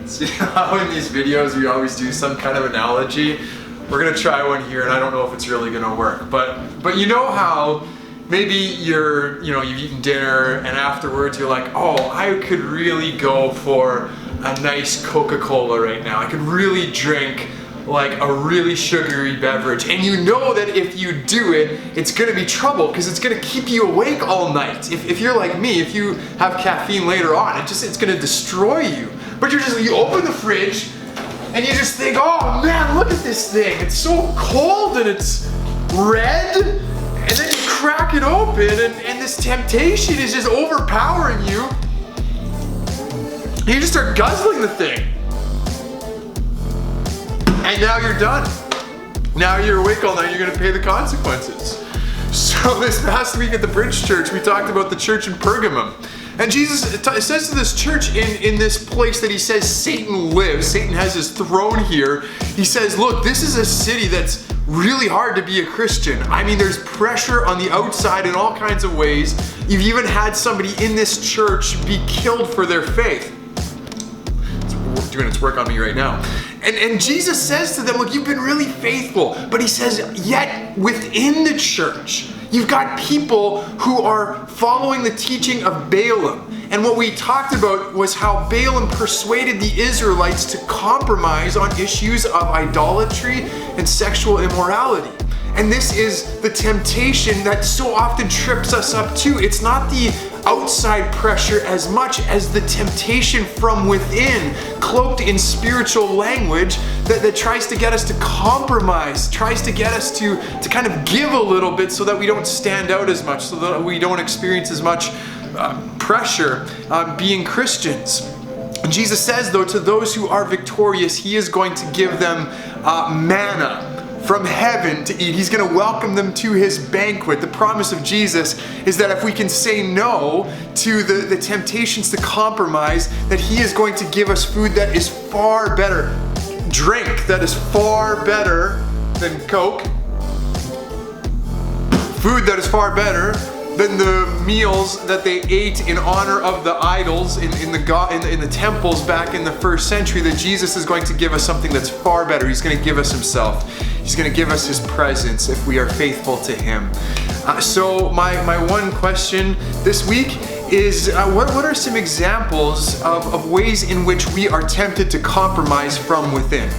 So you know how in these videos we always do some kind of analogy? We're gonna try one here, and I don't know if it's really gonna work. But you know how maybe you've eaten dinner and afterwards you're like, oh, I could really go for a nice Coca-Cola right now. I could really drink like a really sugary beverage, and you know that if you do it, it's gonna be trouble because it's gonna keep you awake all night. If you're like me, if you have caffeine later on, it's gonna destroy you. But you open the fridge and you just think, oh man, look at this thing. It's so cold and it's red, and then you crack it open and this temptation is just overpowering you. And you just start guzzling the thing. And now you're done. Now you're awake all night, you're gonna pay the consequences. So this past week at the Bridge Church, we talked about the church in Pergamum. And Jesus says to this church in this place that he says Satan lives, Satan has his throne here. He says, look, this is a city that's really hard to be a Christian. I mean, there's pressure on the outside in all kinds of ways. You've even had somebody in this church be killed for their faith. It's doing its work on me right now. And Jesus says to them, look, you've been really faithful. But he says, yet within the church, you've got people who are following the teaching of Balaam. And what we talked about was how Balaam persuaded the Israelites to compromise on issues of idolatry and sexual immorality. And this is the temptation that so often trips us up too. It's not the outside pressure as much as the temptation from within, cloaked in spiritual language, that tries to get us to compromise, tries to get us to kind of give a little bit so that we don't stand out as much, so that we don't experience as much pressure being Christians. And Jesus says, though, to those who are victorious, he is going to give them manna from heaven to eat. He's going to welcome them to his banquet. The promise of Jesus is that if we can say no to the temptations to compromise, that he is going to give us food that is far better, drink that is far better than Coke, food that is far better than the meals that they ate in honor of the idols in the temples back in the first century. That Jesus is going to give us something that's far better. He's going to give us himself. He's going to give us his presence if we are faithful to him. So my one question this week is what are some examples of ways in which we are tempted to compromise from within?